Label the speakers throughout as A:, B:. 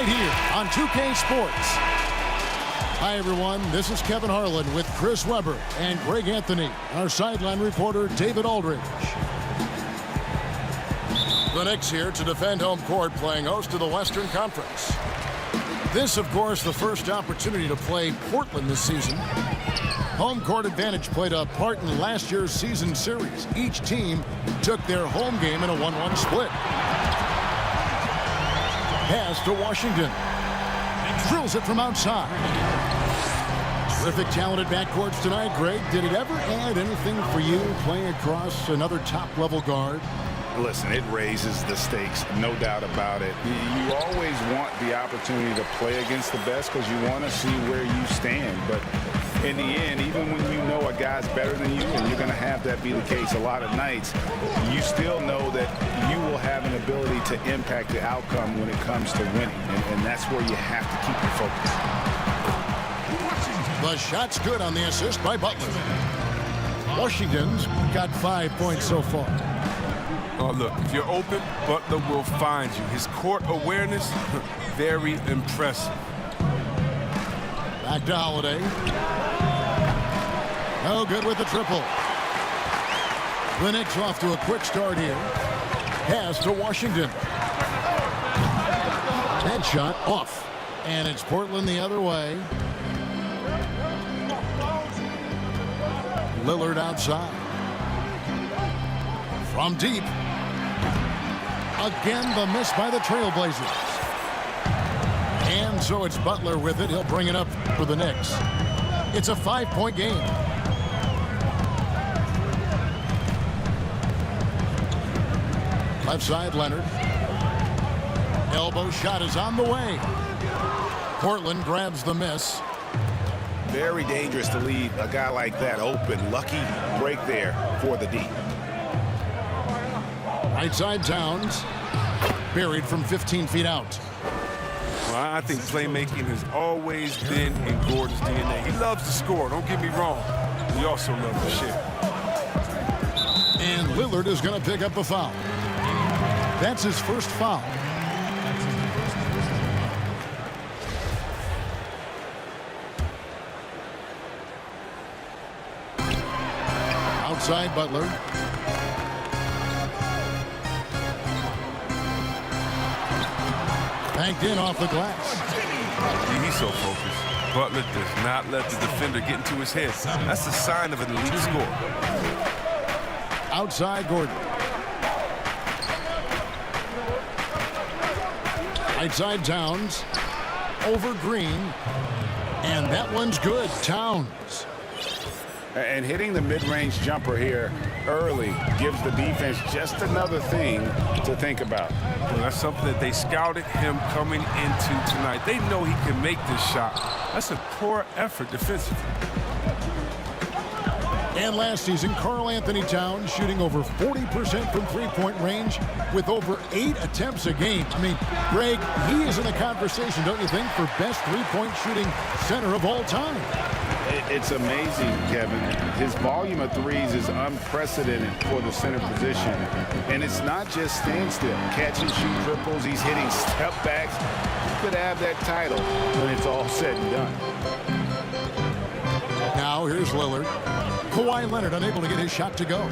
A: right here on 2K Sports. Hi, everyone. This is Kevin Harlan with Chris Webber and Greg Anthony, our sideline reporter, David Aldridge. The Knicks here to defend home court, playing host to the Western Conference. This, of course, the first opportunity to play Portland this season. Home court advantage played a part in last year's season series. Each team took their home game in a 1-1 split. Pass to Washington. Drills it from outside. Terrific, talented backcourts tonight, Greg. Did it ever add anything for you playing across another top-level guard?
B: Listen, it raises the stakes, no doubt about it. You always want the opportunity to play against the best because you want to see where you stand. But in the end, even when you know a guy's better than you, and you're going to have that be the case a lot of nights, you still know that you will have an ability to impact the outcome when it comes to winning. And that's where you have to keep your focus.
A: The shot's good on the assist by Butler. Washington's got 5 points so far.
C: Oh, look, if you're open, Butler will find you. His court awareness, very impressive.
A: Back to Holiday. No good with the triple. The Knicks off to a quick start here. Pass to Washington. That shot off. And it's Portland the other way. Lillard outside. From deep. Again, the miss by the Trailblazers. And so it's Butler with it. He'll bring it up for the Knicks. It's a 5-point game. Left side, Leonard. Elbow shot is on the way. Portland grabs the miss.
B: Very dangerous to leave a guy like that open. Lucky break there for the D.
A: Right side, Towns. Buried from 15 feet out.
C: Well, I think playmaking has always been in Gordon's DNA. He loves to score, don't get me wrong. He also loves to share.
A: And Lillard is going to pick up a foul. That's his first foul. Outside, Butler. Banked in off the glass.
C: He's so focused. Butler does not let the defender get into his head. That's a sign of an elite scorer.
A: Outside, Gordon. Right side, Towns. Over Green. And that one's good. Towns.
B: And hitting the mid-range jumper here early gives the defense just another thing to think about.
C: Well, that's something that they scouted him coming into tonight. They know he can make this shot. That's a poor effort defensively.
A: And last season, Karl Anthony Towns shooting over 40% from three-point range with over 8 attempts a game. I mean, Greg, he is in the conversation, don't you think, for best three-point shooting center of all time?
B: It's amazing, Kevin. His volume of threes is unprecedented for the center position. And it's not just standstill. Catch and shoot triples. He's hitting step backs. He could have that title when it's all said and done.
A: Now here's Lillard. Kawhi Leonard unable to get his shot to go.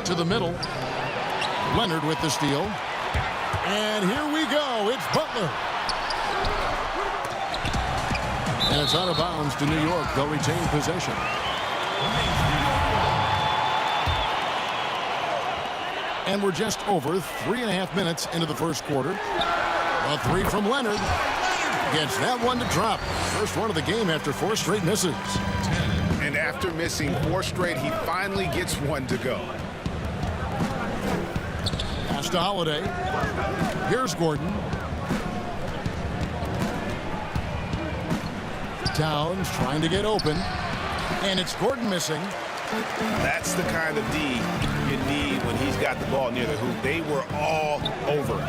A: To the middle. Leonard with the steal. And here we go. It's Butler. And it's out of bounds to New York. They'll retain possession. And we're just over 3.5 minutes into the first quarter. A three from Leonard. Gets that one to drop. First one of the game after 4 straight misses.
B: And after missing 4 straight, he finally gets one to go.
A: Pass to Holiday. Here's Gordon. Towns trying to get open. And it's Gordon missing.
B: That's the kind of D you need when he's got the ball near the hoop. They were all over it.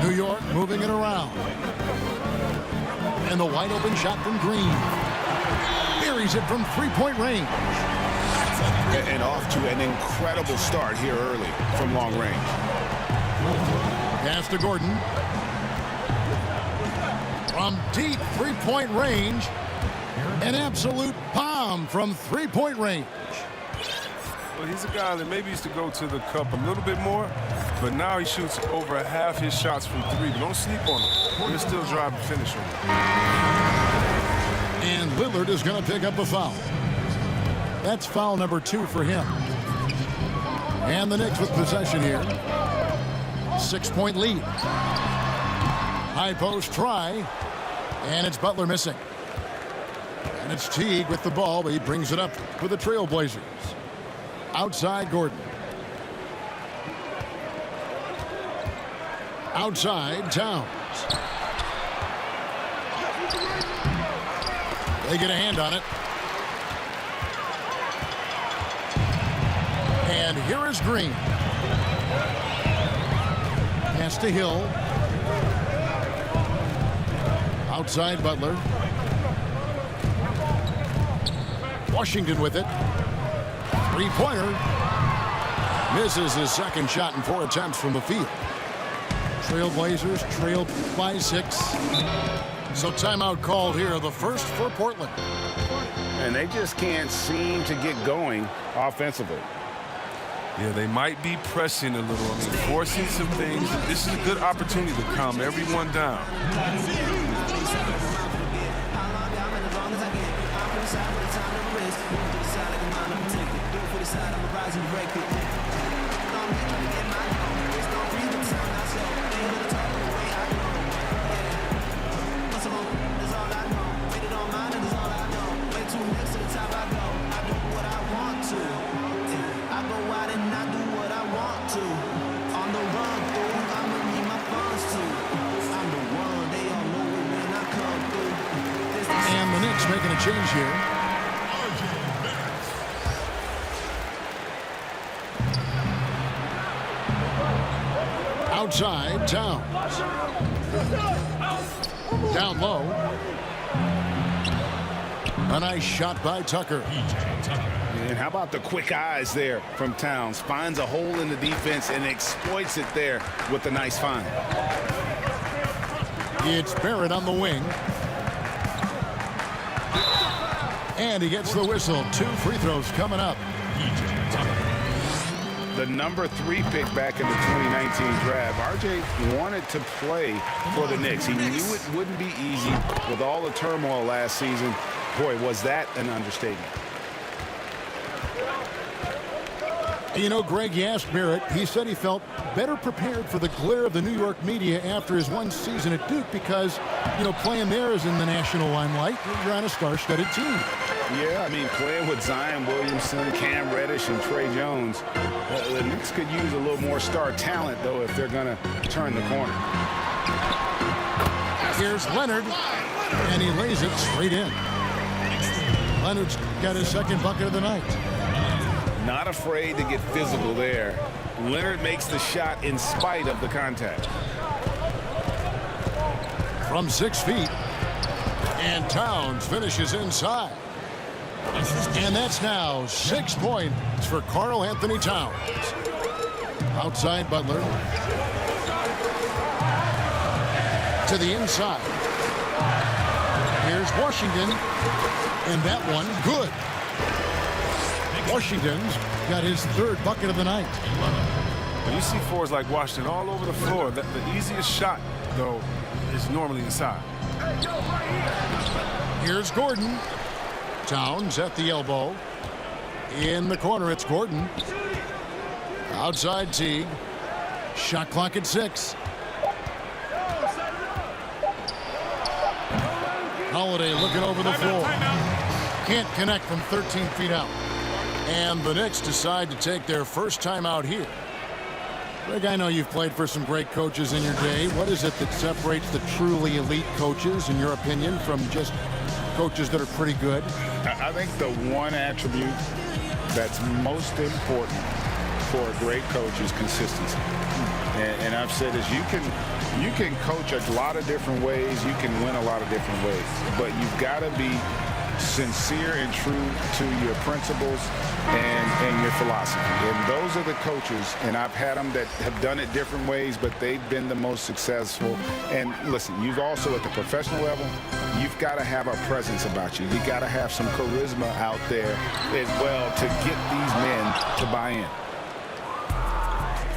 A: New York moving it around. And the wide open shot from Green. Buries it from 3-point range.
B: And off to an incredible start here early from long range.
A: Pass to Gordon. From deep three-point range. An absolute bomb from three-point range.
C: Well, he's a guy that maybe used to go to the cup a little bit more, but now he shoots over half his shots from three. But don't sleep on him. He'll still drive and finish on him.
A: And Lillard is going to pick up a foul. That's foul number 2 for him. And the Knicks with possession here. 6-point lead. High post try. And it's Butler missing. And it's Teague with the ball, but he brings it up for the Trailblazers. Outside Gordon. Outside Towns. They get a hand on it. And here is Green. Pass to Hill. Outside Butler. Washington with it. Three-pointer. Misses his second shot in 4 attempts from the field. Trailblazers trailed by 6. So timeout called here, the first for Portland.
B: And they just can't seem to get going offensively.
C: Yeah, they might be pressing a little. I mean, forcing some things. This is a good opportunity to calm everyone down.
A: And the Knicks making a change here. Outside, Towns. Down low. A nice shot by Tucker.
B: And how about the quick eyes there from Towns? Finds a hole in the defense and exploits it there with a nice find.
A: It's Barrett on the wing. And he gets the whistle. 2 free throws coming up.
B: The number 3 pick back in the 2019 draft. RJ wanted to play for the Knicks. He knew it wouldn't be easy with all the turmoil last season. Boy, was that an understatement.
A: You know, Greg, you asked Barrett. He said he felt better prepared for the glare of the New York media after his one season at Duke because, you know, playing there is in the national limelight. You're on a star-studded team.
B: Yeah, I mean, playing with Zion Williamson, Cam Reddish, and Trey Jones, the Knicks could use a little more star talent, though, if they're going to turn the corner.
A: Here's Leonard, and he lays it straight in. Leonard's got his second bucket of the night.
B: Not afraid to get physical there. Leonard makes the shot in spite of the contact.
A: From 6 feet. And Towns finishes inside. And that's now 6 points for Karl Anthony Towns. Outside Butler. To the inside. Here's Washington. And that one, good. Washington's got his 3rd bucket of the night.
C: When you see forwards like Washington all over the floor, the easiest shot, though, is normally inside.
A: Here's Gordon. Towns at the elbow. In the corner, it's Gordon. Outside Teague. Shot clock at 6. Holiday looking over the floor. Can't connect from 13 feet out. And the Knicks decide to take their first time out here. Greg, I know you've played for some great coaches in your day. What is it that separates the truly elite coaches, in your opinion, from just coaches that are pretty good?
B: I think the one attribute that's most important for a great coach is consistency. And I've said this, you can coach a lot of different ways, you can win a lot of different ways, but you've got to be sincere and true to your principles and your philosophy. And those are the coaches, and I've had them that have done it different ways, but they've been the most successful. And listen, you've also at the professional level, you've got to have a presence about you. You got to have some charisma out there as well to get these men to buy in.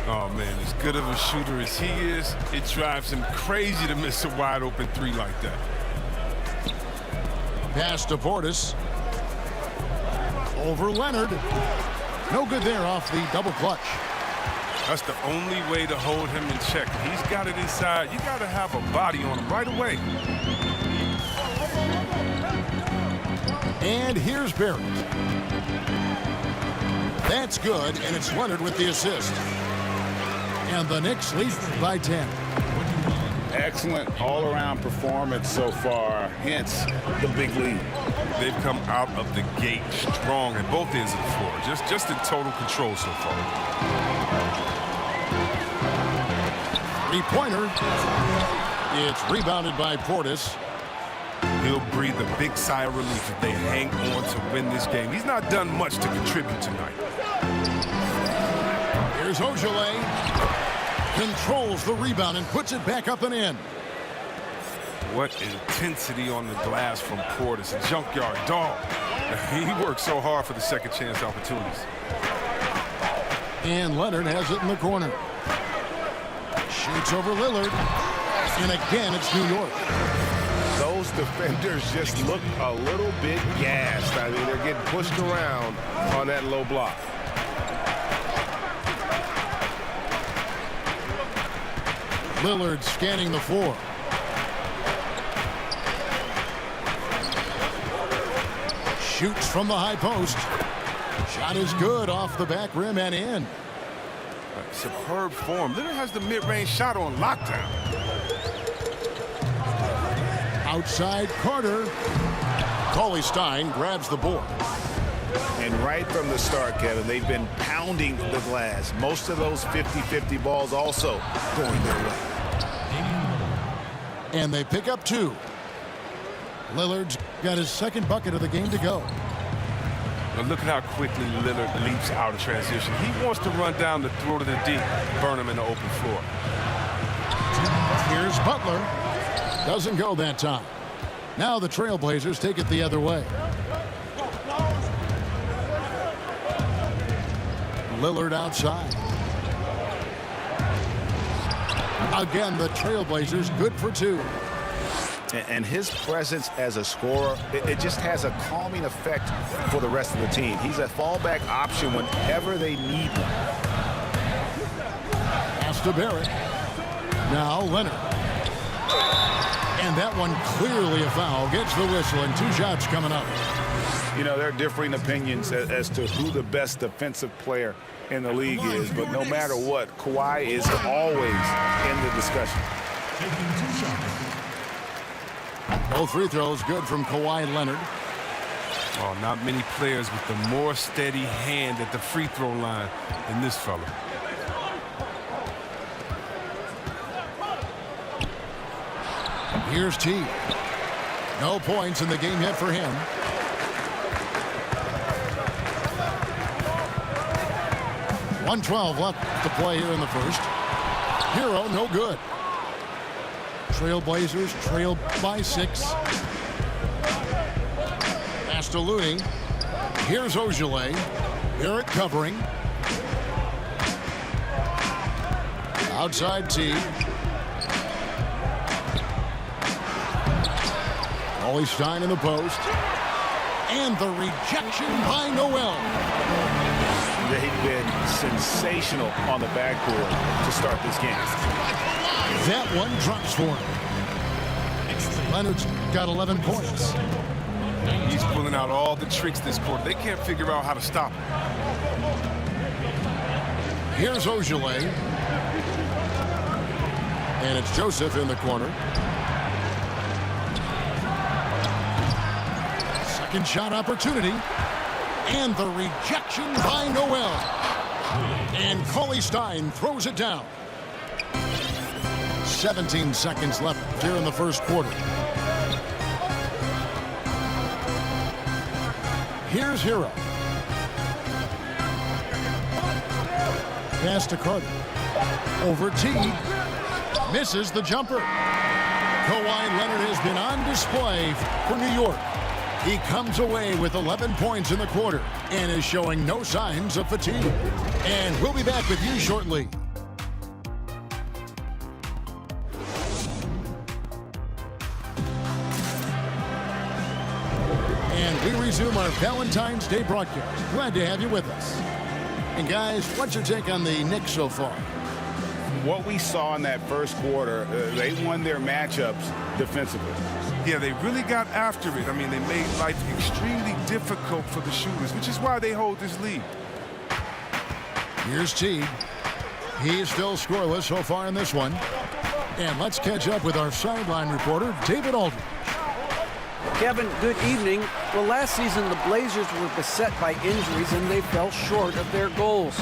C: Oh, man, as good of a shooter as he is, it drives him crazy to miss a wide-open three like that.
A: Pass to Portis. Over Leonard. No good there off the double clutch.
C: That's the only way to hold him in check. He's got it inside. You got to have a body on him right away.
A: And here's Barrett. That's good, and it's Leonard with the assist. And the Knicks lead by 10.
B: Excellent all-around performance so far, hence the big lead.
C: They've come out of the gate strong at both ends of the floor. Just in total control so far.
A: Three-pointer. It's rebounded by Portis.
C: He'll breathe a big sigh of relief if they hang on to win this game. He's not done much to contribute tonight.
A: Here's Ojale. Controls the rebound and puts it back up and in.
C: What intensity on the glass from Portis. A junkyard dog. He works so hard for the second chance opportunities.
A: And Leonard has it in the corner. Shoots over Lillard. And again, it's New York.
D: Those defenders just look a little bit gassed. I mean, they're getting pushed around on that low block.
A: Lillard scanning the floor. Shoots from the high post. Shot is good off the back rim and in.
C: Superb form. Lillard has the mid-range shot on lockdown.
A: Outside Carter. Cauley Stein grabs the board.
D: And right from the start, Kevin, they've been pounding the glass. Most of those 50-50 balls also going their way.
A: And they pick up two. Lillard's got his second bucket of the game to go.
C: But look at how quickly Lillard leaps out of transition. He wants to run down the throat of the D, burn him in the open floor.
A: Here's Butler. Doesn't go that time. Now the Trailblazers take it the other way. Lillard outside. Again, the Trailblazers good for two.
D: And his presence as a scorer, it just has a calming effect for the rest of the team. He's a fallback option whenever they need one.
A: Pass to Barrett. Now Leonard. And that one clearly a foul. Gets the whistle and two shots coming up.
B: You know, there are differing opinions as to who the best defensive player in the league is, but no matter what, Kawhi is always in the discussion.
A: Both free throws good from Kawhi Leonard.
C: Oh, not many players with the more steady hand at the free throw line than this fella.
A: Here's T. No points in the game yet for him. .112 left to play here in the first. Hero, no good. Trailblazers trail by 6. Pass to Looney. Here's Ojale. Barrett covering. Outside T. Cauley Stein in the post. And the rejection by Noel.
D: They've been sensational on the backboard to start this game.
A: That one drops for him. Leonard's got 11 points.
C: He's pulling out all the tricks this quarter. They can't figure out how to stop him.
A: Here's Ojale. And it's Joseph in the corner. Second shot opportunity. And the rejection by Noel. And Cauley Stein throws it down. 17 seconds left here in the first quarter. Here's Hero. Pass to Carter. Over Teague. Misses the jumper. Kawhi Leonard has been on display for New York. He comes away with 11 points in the quarter and is showing no signs of fatigue. And we'll be back with you shortly. And we resume our Valentine's Day broadcast. Glad to have you with us. And guys, what's your take on the Knicks so far?
B: What we saw in that first quarter, they won their matchups defensively.
C: Yeah, they really got after it. I mean, they made life extremely difficult for the shooters, which is why they hold this lead.
A: Here's Teague. He is still scoreless so far in this one. And let's catch up with our sideline reporter, David Aldridge.
E: Kevin, good evening. Well, last season, the Blazers were beset by injuries, and they fell short of their goals.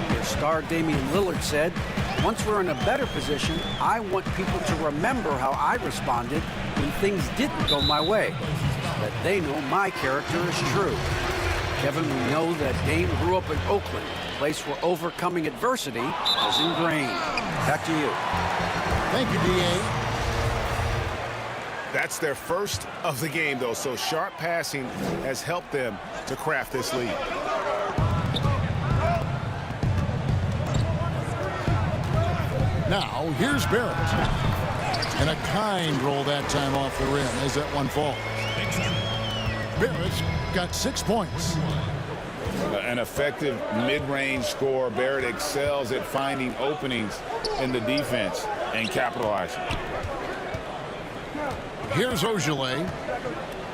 E: Their star, Damian Lillard, said, "Once we're in a better position, I want people to remember how I responded when things didn't go my way. That they know my character is true." Kevin, we know that Dame grew up in Oakland, a place where overcoming adversity is ingrained. Back to you.
A: Thank you, D.A.
D: That's their first of the game, though, so sharp passing has helped them to craft this lead.
A: Now, here's Barrett. And a kind roll that time off the rim as that one falls. Barrett's got 6 points.
B: An effective mid-range scorer. Barrett excels at finding openings in the defense and capitalizing.
A: Here's Ogilvy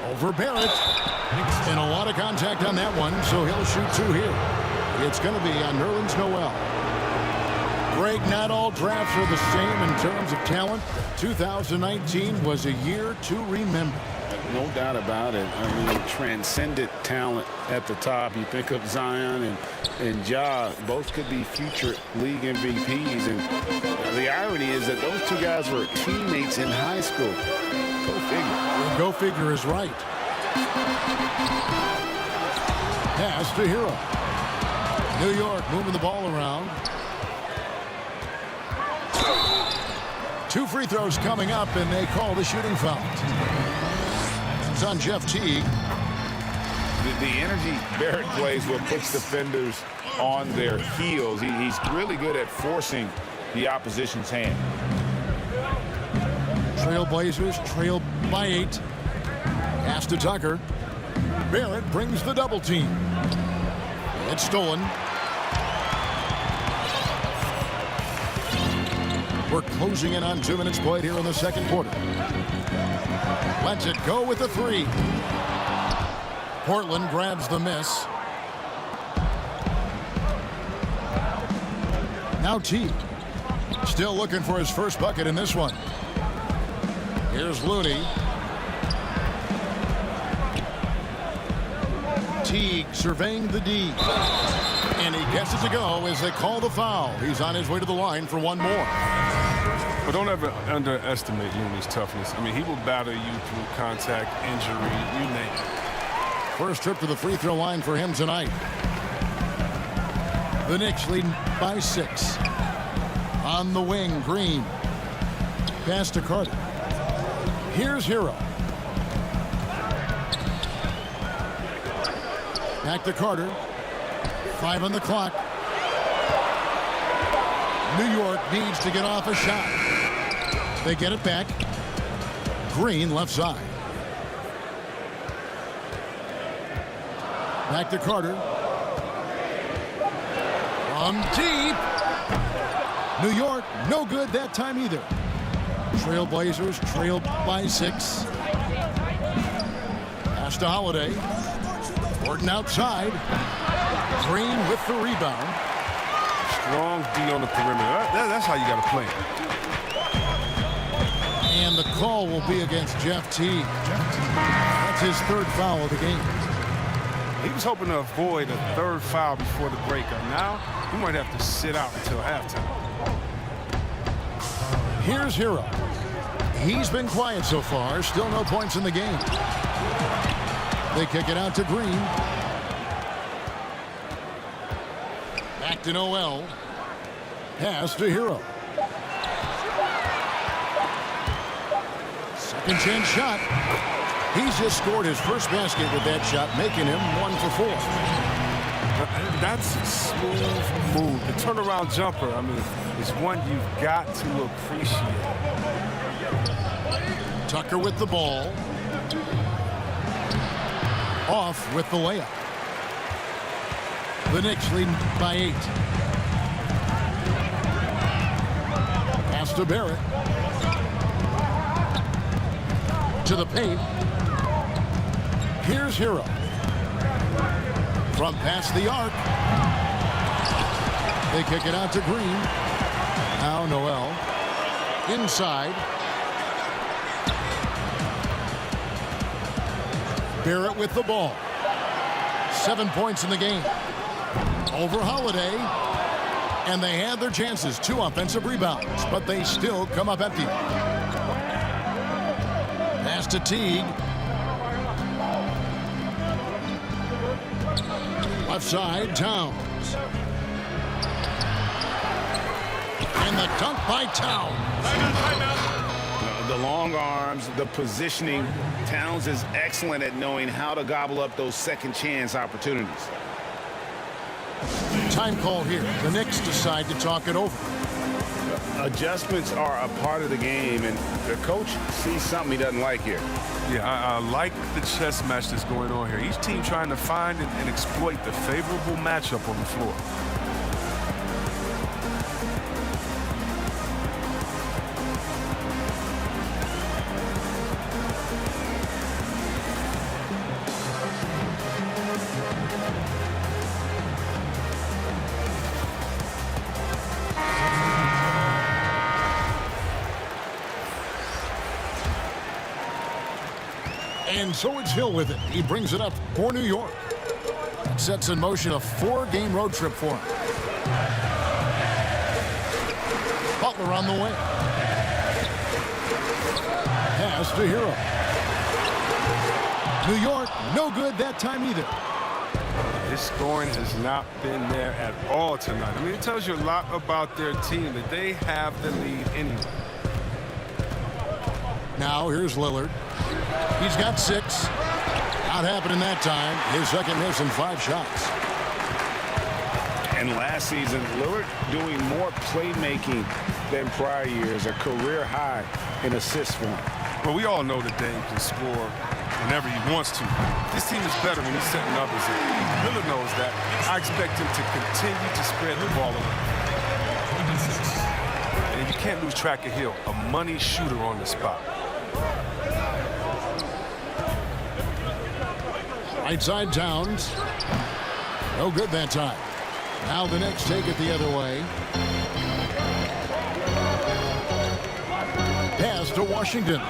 A: over Barrett. And a lot of contact on that one, so he'll shoot 2 here. It's going to be on Nerlens Noel. Greg, not all drafts are the same in terms of talent. 2019 was a year to remember.
B: No doubt about it. I mean, transcendent talent at the top. You think of Zion and Ja, both could be future league MVPs. And the irony is that those 2 guys were teammates in high school. Go figure.
A: Go figure is right. Pass to Hero. New York moving the ball around. 2 free throws coming up, and they call the shooting foul. It's on Jeff Teague.
B: The energy Barrett plays with puts defenders on their heels. He's really good at forcing the opposition's hand.
A: Trailblazers trail by 8. Pass to Tucker. Barrett brings the double team. It's stolen. We're closing in on 2 minutes played here in the second quarter. Lets it go with the 3. Portland grabs the miss. Now Teague. Still looking for his first bucket in this one. Here's Looney. Teague surveying the D. And he gets it to go as they call the foul. He's on his way to the line for 1 more.
C: But don't ever underestimate Looney's toughness. I mean, he will battle you through contact, injury, you name it.
A: First trip to the free throw line for him tonight. The Knicks lead by 6. On the wing, Green. Pass to Carter. Here's Hero. Back to Carter. 5 on the clock. New York needs to get off a shot. They get it back. Green left side. Back to Carter. From deep. New York, no good that time either. Trailblazers trail by 6. Pass to Holiday. Gordon outside. Green with the rebound.
C: Strong D on the perimeter. That's how you got to play it.
A: And the call will be against Jeff Teague. That's his 3rd foul of the game.
C: He was hoping to avoid a 3rd foul before the breakup. Now, he might have to sit out until halftime.
A: Here's Hero. He's been quiet so far. Still no points in the game. They kick it out to Green. Back to Noel. Pass to Hero. Second chance shot. He's just scored his first basket with that shot, making him 1 for 4.
C: That's a smooth move. The turnaround jumper, I mean, is one you've got to appreciate.
A: Tucker with the ball. Off with the layup. The Knicks lead by 8. Pass to Barrett. To the paint. Here's Hero. From past the arc. They kick it out to Green. Now Noel. Inside. Barrett with the ball. 7 points in the game. Over Holiday. And they had their chances. 2 offensive rebounds. But they still come up empty. Pass to Teague. Left side, Towns. And the dunk by Towns.
B: The long arms, the positioning. Towns is excellent at knowing how to gobble up those second chance opportunities.
A: Time call here. The Knicks decide to talk it over.
B: Adjustments are a part of the game, and the coach sees something he doesn't like here.
C: Yeah, I like the chess match that's going on here. Each team trying to find and exploit the favorable matchup on the floor.
A: And so it's Hill with it. He brings it up for New York. Sets in motion a 4-game road trip for him. Butler on the way. Pass to Hero. New York, no good that time either.
C: His scoring has not been there at all tonight. I mean, it tells you a lot about their team that they have the lead anyway.
A: Now here's Lillard. He's got 6. Not happening that time. His second miss in 5 shots.
B: And last season, Lillard doing more playmaking than prior years, a career high in assists for him.
C: Well, we all know that Dame can score whenever he wants to. This team is better when he's setting others in. Lillard knows that. I expect him to continue to spread the ball around. And you can't lose track of Hill, a money shooter on the spot.
A: Right side, Towns. No good that time. Now the Knicks take it the other way. Pass to Washington.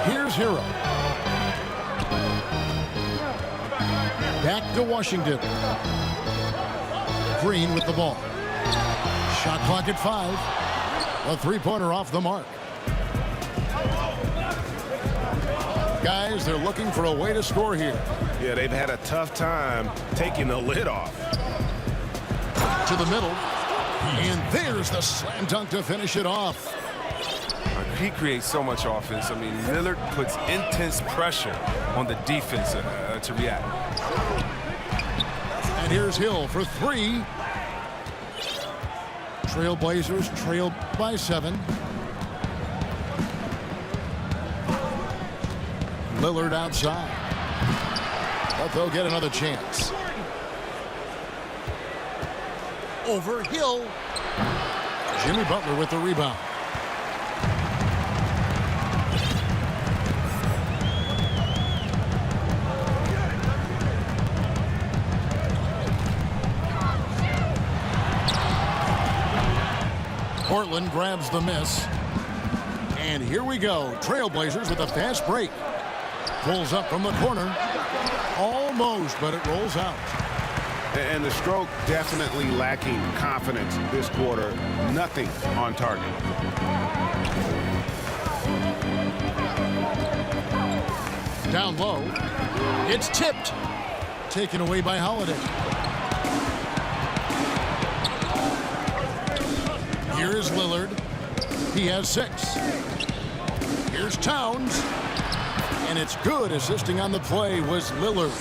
A: Here's Hero. Back to Washington. Green with the ball. Shot clock at 5. A three-pointer off the mark. Guys, they're looking for a way to score here.
B: Yeah, they've had a tough time taking the lid off.
A: To the middle. And there's the slam dunk to finish it off.
C: He creates so much offense. I mean, Lillard puts intense pressure on the defense to react.
A: And here's Hill for 3. Trailblazers trail by 7. Lillard outside. But they'll get another chance. Over Hill. Jimmy Butler with the rebound. Portland grabs the miss. And here we go. Trailblazers with a fast break. Pulls up from the corner. Almost, but it rolls out.
B: And the stroke definitely lacking confidence this quarter. Nothing on target.
A: Down low. It's tipped. Taken away by Holiday. Here's Lillard. He has 6. Here's Towns. And it's good. Assisting on the play was Lillard.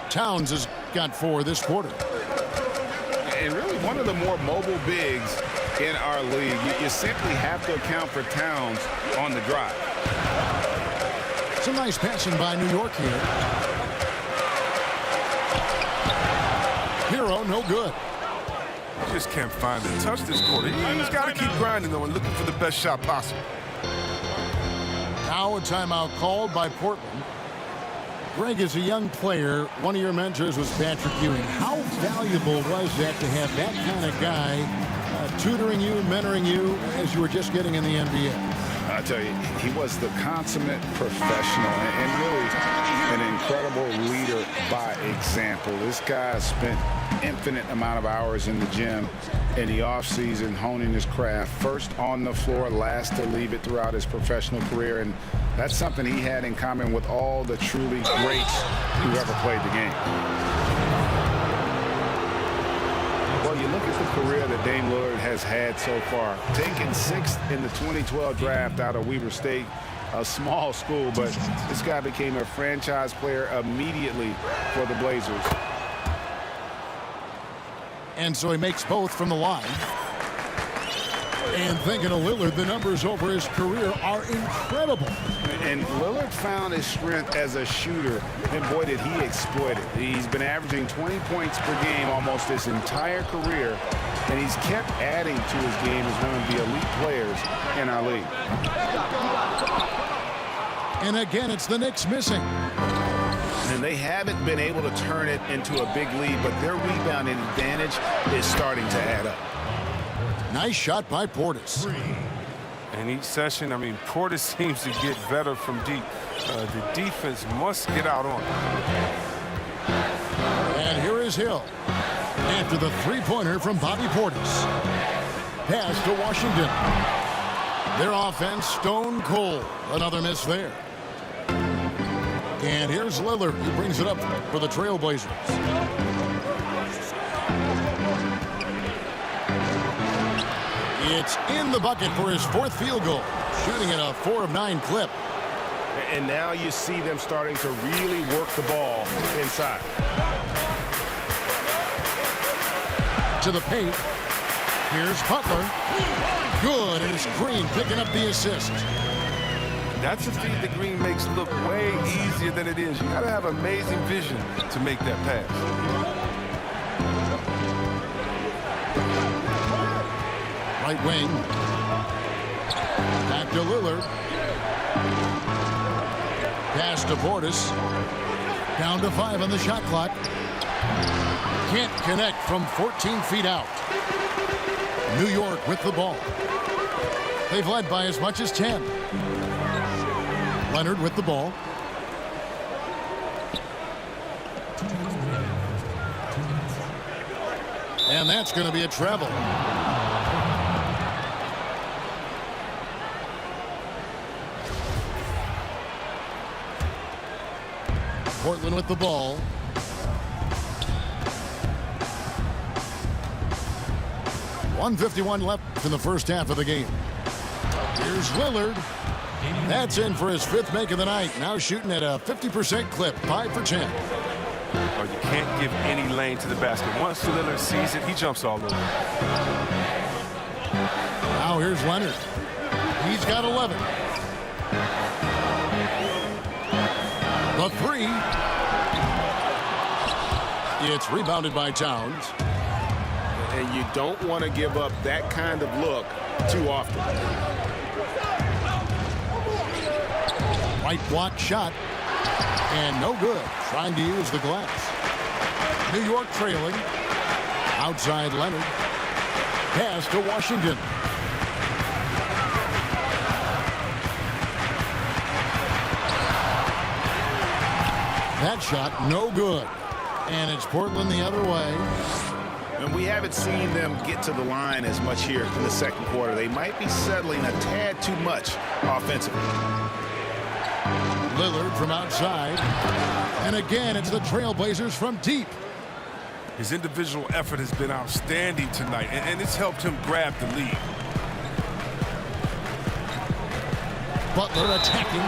A: Towns has got 4 this quarter.
B: And really one of the more mobile bigs in our league. You simply have to account for Towns on the drive.
A: Some nice passing by New York here. Hero, no good.
C: Just can't find it. Touch this quarter. He's got to keep grinding, though, and looking for the best shot possible.
A: Now a timeout called by Portland. Greg, as a young player, one of your mentors was Patrick Ewing. How valuable was that to have that kind of guy tutoring you, mentoring you as you were just getting in the NBA?
B: I tell you, he was the consummate professional and really an incredible leader by example. This guy spent infinite amount of hours in the gym in the offseason honing his craft, first on the floor, last to leave it throughout his professional career, and that's something he had in common with all the truly greats who ever played the game. Well, you look at the career that Dame Lillard has had so far. Taken 6th in the 2012 draft out of Weber State, a small school, but this guy became a franchise player immediately for the Blazers.
A: And so he makes both from the line. And thinking of Lillard, the numbers over his career are incredible.
B: And Lillard found his strength as a shooter, and boy, did he exploit it. He's been averaging 20 points per game almost his entire career, and he's kept adding to his game as one of the elite players in our league.
A: And again, it's the Knicks missing.
D: And they haven't been able to turn it into a big lead, but their rebounding advantage is starting to add up.
A: Nice shot by Portis.
C: And each session, I mean, Portis seems to get better from deep. The defense must get out on him.
A: And here is Hill. After the three-pointer from Bobby Portis. Pass to Washington. Their offense stone cold. Another miss there. And here's Lillard. He brings it up for the Trailblazers. It's in the bucket for his 4th field goal. Shooting at a 4 of 9 clip.
D: And now you see them starting to really work the ball inside.
A: To the paint. Here's Butler. Good, and it's Green picking up the assist.
C: That's a feed that Green makes look way easier than it is. You got to have amazing vision to make that pass.
A: Right wing. Back to Lillard. Pass to Portis. Down to 5 on the shot clock. Can't connect from 14 feet out. New York with the ball. They've led by as much as 10. Leonard with the ball. And that's going to be a travel. Portland with the ball. .151 left in the first half of the game. Here's Lillard. That's in for his 5th make of the night. Now shooting at a 50% clip, 5 for 10.
C: Oh, you can't give any lane to the basket. Once Lillard sees it, he jumps all over.
A: Now here's Leonard. He's got 11. The 3. It's rebounded by Towns.
D: And you don't want to give up that kind of look too often.
A: Right block shot. And no good. Trying to use the glass. New York trailing. Outside Leonard. Pass to Washington. That shot no good. And it's Portland the other way.
D: And we haven't seen them get to the line as much here in the second quarter. They might be settling a tad too much offensively.
A: Lillard from outside. And again, it's the Trailblazers from deep.
C: His individual effort has been outstanding tonight, and it's helped him grab the lead.
A: Butler attacking.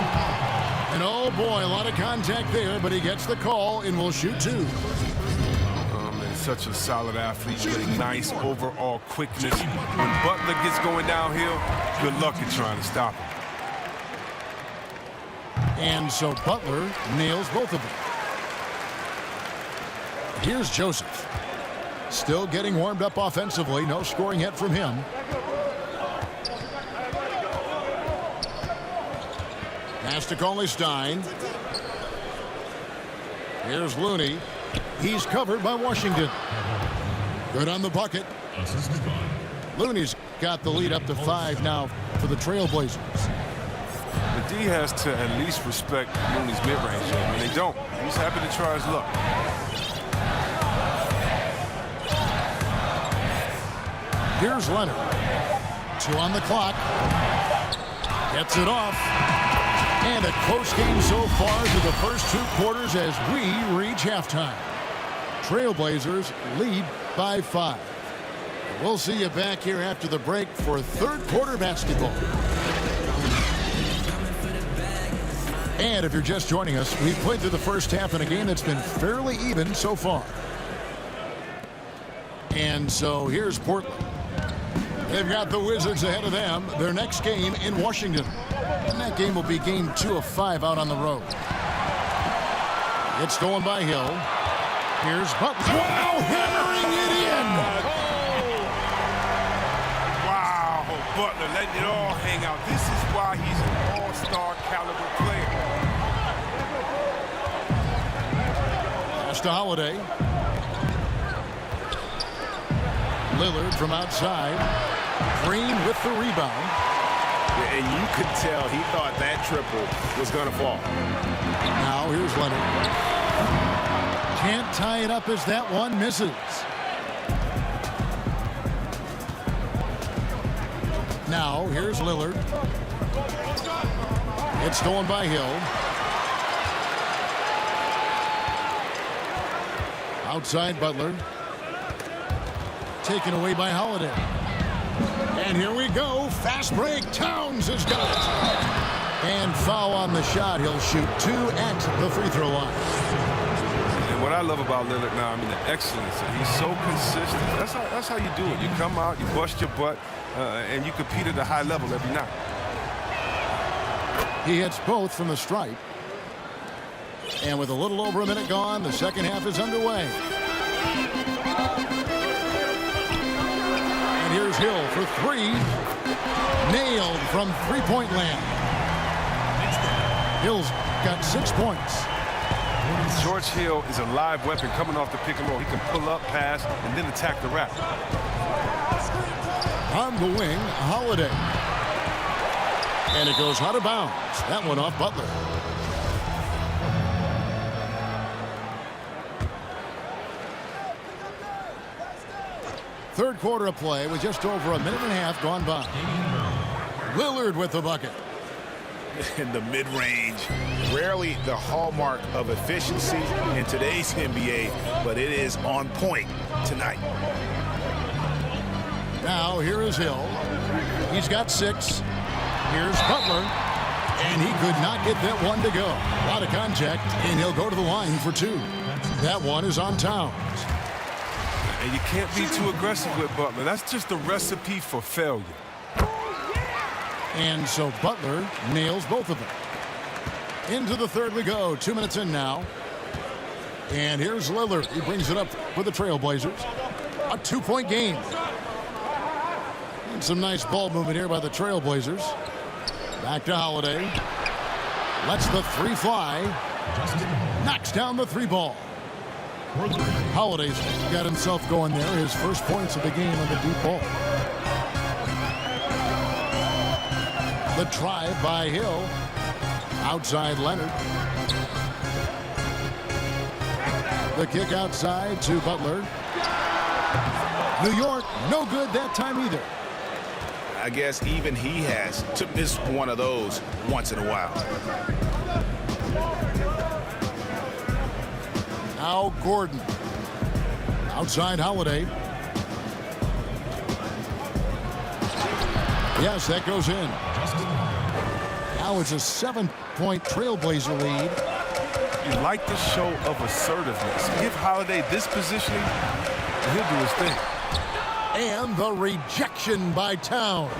A: And oh boy, a lot of contact there, but he gets the call and will shoot two.
C: Such a solid athlete with a nice overall quickness. When Butler gets going downhill, good luck in trying to stop him.
A: And so Butler nails both of them. Here's Joseph. Still getting warmed up offensively. No scoring yet from him. Pass to Conley Stein. Here's Looney. He's covered by Washington. Good on the bucket. Looney's got the lead up to 5 now for the Trailblazers.
C: The D has to at least respect Looney's mid-range game, and they don't. He's happy to try his luck.
A: Here's Leonard. 2 on the clock. Gets it off. And a close game so far through the first 2 quarters as we reach halftime. Trailblazers lead by 5. We'll see you back here after the break for third quarter basketball. And if you're just joining us, we've played through the first half in a game that's been fairly even so far. And so here's Portland. They've got the Wizards ahead of them. Their next game in Washington. And that game will be game 2 of 5 out on the road. It's stolen by Hill. Here's Butler. Wow, hammering it in.
C: Wow, Butler letting it all hang out. This is why he's an all-star caliber player.
A: Pass to Holiday. Lillard from outside. Green with the rebound.
D: Yeah, and you could tell he thought that triple was going to fall.
A: Now here's Leonard. Can't tie it up as that one misses. Now here's Lillard. It's stolen by Hill. Outside Butler. Taken away by Holiday. And here we go. Fast break. Towns has got it. And foul on the shot. He'll shoot 2 at the free throw line.
C: And what I love about Lillard now, I mean, the excellence. He's so consistent. That's how you do it. You come out, you bust your butt, and you compete at a high level every night.
A: He hits both from the stripe. And with a little over a minute gone, the second half is underway. And here's Hill for 3. Nailed from three-point land. Hill's got 6 points.
C: George Hill is a live weapon coming off the pick and roll. He can pull up, pass, and then attack the rack.
A: On the wing, Holiday. And it goes out of bounds. That one off Butler. Third quarter of play with just over a minute and a half gone by. Lillard with the bucket.
D: In the mid-range, rarely the hallmark of efficiency in today's NBA, but it is on point tonight.
A: Now here is Hill. He's got 6. Here's Butler. And he could not get that one to go. A lot of contact, and he'll go to the line for 2. That one is on Towns.
C: And you can't be too aggressive with Butler. That's just a recipe for failure.
A: And so Butler nails both of them. Into the third we go. 2 minutes in now. And here's Lillard. He brings it up for the Trailblazers. A 2-point game. And some nice ball movement here by the Trailblazers. Back to Holiday. Lets the 3 fly. Knocks down the 3 ball. Holiday's got himself going there. His first points of the game on the deep ball. The drive by Hill. Outside Leonard. The kick outside to Butler. New York, no good that time either.
D: I guess even he has to miss one of those once in a while.
A: Now Gordon. Outside Holiday. Yes, that goes in. Now it's a 7-point Trailblazer lead.
C: You like the show of assertiveness. Give Holiday this positioning, and he'll do his thing.
A: And the rejection by Towns.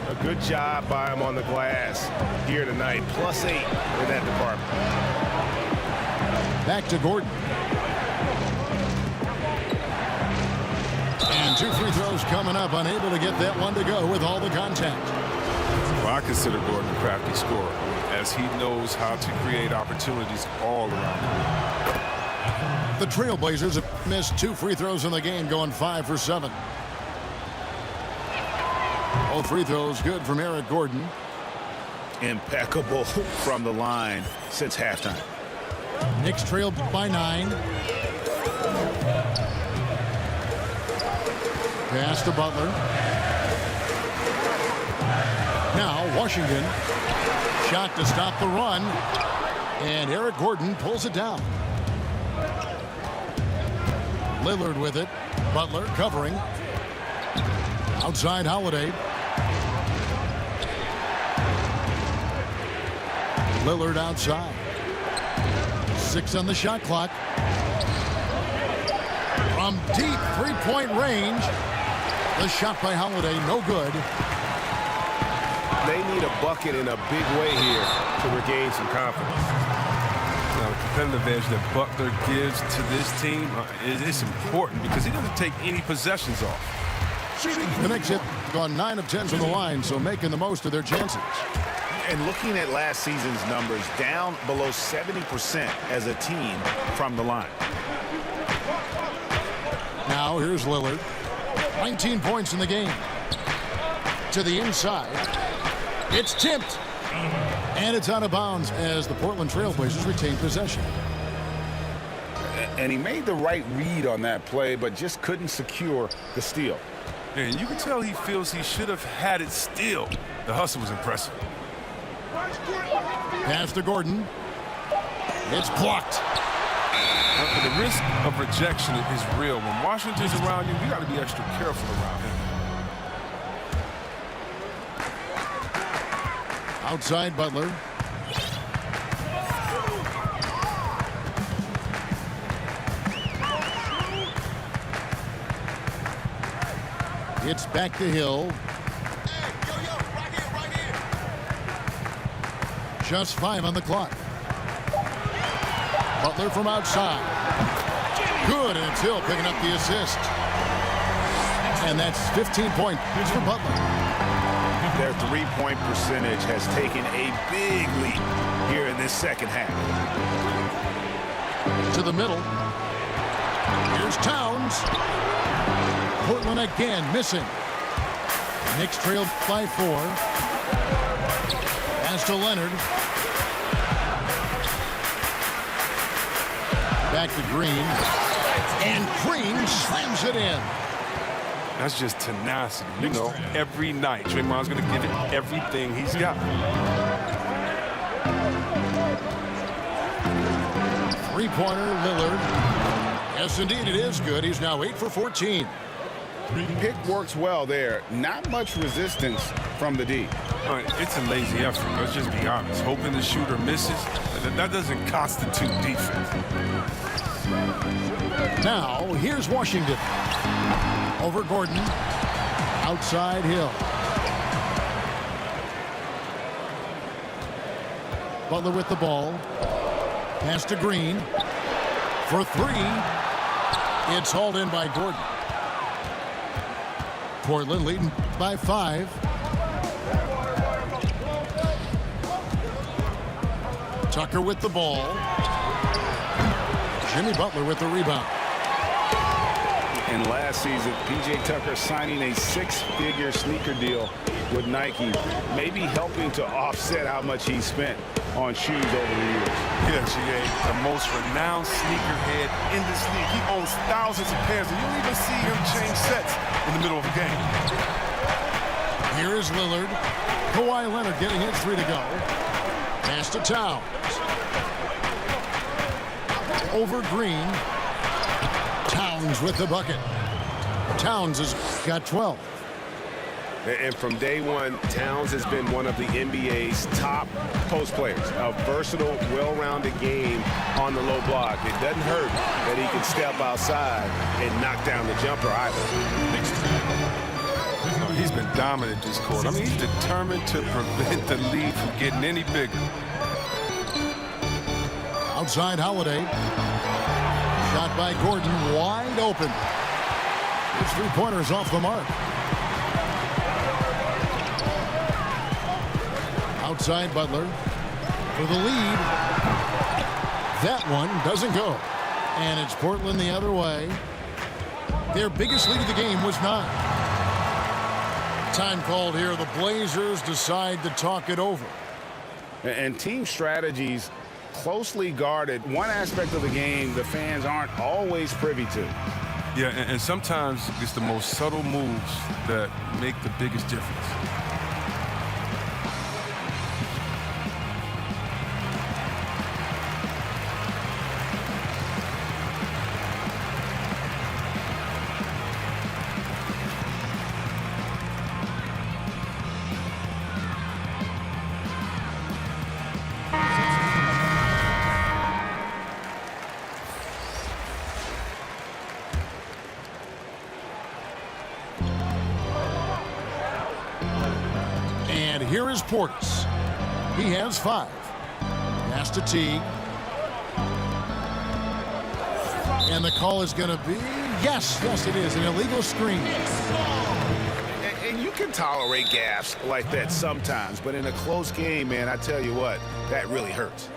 D: A good job by him on the glass here tonight. +8 in that department.
A: Back to Gordon. And 2 free throws coming up. Unable to get that one to go with all the contact.
C: Well, I consider Gordon a crafty scorer, as he knows how to create opportunities all around
A: The
C: the
A: Trailblazers have missed 2 free throws in the game, going 5 for 7. All free throws good from Eric Gordon.
D: Impeccable from the line since halftime.
A: Knicks trail by 9. Pass to Butler. Now Washington. Shot to stop the run. And Eric Gordon pulls it down. Lillard with it. Butler covering. Outside Holiday. Lillard outside. 6 on the shot clock. From deep 3-point range. The shot by Holiday, no good.
D: They need a bucket in a big way here to regain some confidence.
C: Now, the competitive edge that Butler gives to this team is important because he doesn't take any possessions off.
A: The Knicks have gone 9 of 10 from the line, so making the most of their chances.
D: And looking at last season's numbers, down below 70% as a team from the line.
A: Now here's Lillard. 19 points in the game. To the inside. It's tipped. And it's out of bounds as the Portland Trailblazers retain possession.
B: And he made the right read on that play, but just couldn't secure the steal.
C: And you can tell he feels he should have had it still. The hustle was impressive.
A: Pass to Gordon. It's blocked.
C: The risk of rejection is real. When Washington's around you, you got to be extra careful around him.
A: Outside Butler. It's back to Hill. Just 5 on the clock. Butler from outside. Good, and it's Hill picking up the assist. And that's 15 points for Butler.
D: Their 3-point percentage has taken a big leap here in this second half.
A: To the middle. Here's Towns. Portland again missing. Knicks trailed by 4. Pass to Leonard. Back to Green. And Green slams it in.
C: That's just tenacity. You know, every night, Draymond's going to give it everything he's got.
A: 3-pointer, Lillard. Yes, indeed, it is good. He's now 8 for 14.
B: Pick works well there. Not much resistance from the D.
C: All right, it's a lazy effort. Let's just be honest. Hoping the shooter misses, that doesn't constitute defense.
A: Now, here's Washington. Over Gordon. Outside Hill. Butler with the ball. Pass to Green. For 3. It's hauled in by Gordon. Portland leading by 5. Tucker with the ball. Jimmy Butler with the rebound.
B: And last season, P.J. Tucker signing a 6-figure sneaker deal with Nike, maybe helping to offset how much he spent on shoes over the years.
C: Yeah, GA, the most renowned sneakerhead in this league. He owns thousands of pairs, and you don't even see him change sets in the middle of a game.
A: Here is Lillard. Kawhi Leonard getting his 3 to go. Pass to Towns. Over Green. Towns with the bucket. Towns has got 12.
F: And from day one, Towns has been one of the NBA's top post players. A versatile, well-rounded game on the low block. It doesn't hurt that he can step outside and knock down the jumper either.
C: He's been dominant this quarter. I mean, he's determined to prevent the lead from getting any bigger.
A: Outside Holiday. Shot by Gordon, wide open. His three-pointer's off the mark. Outside Butler for the lead. That one doesn't go. And it's Portland the other way. Their biggest lead of the game was 9. Time called here. The Blazers decide to talk it over.
B: And team strategies closely guarded. One aspect of the game the fans aren't always privy to.
C: Yeah, and sometimes it's the most subtle moves that make the biggest difference.
A: Here is Portis. He has 5. Pass to Teague. And the call is going to be, yes, it is, an illegal screen.
D: And you can tolerate gaffes like that sometimes, but in a close game, man, I tell you what, that really hurts.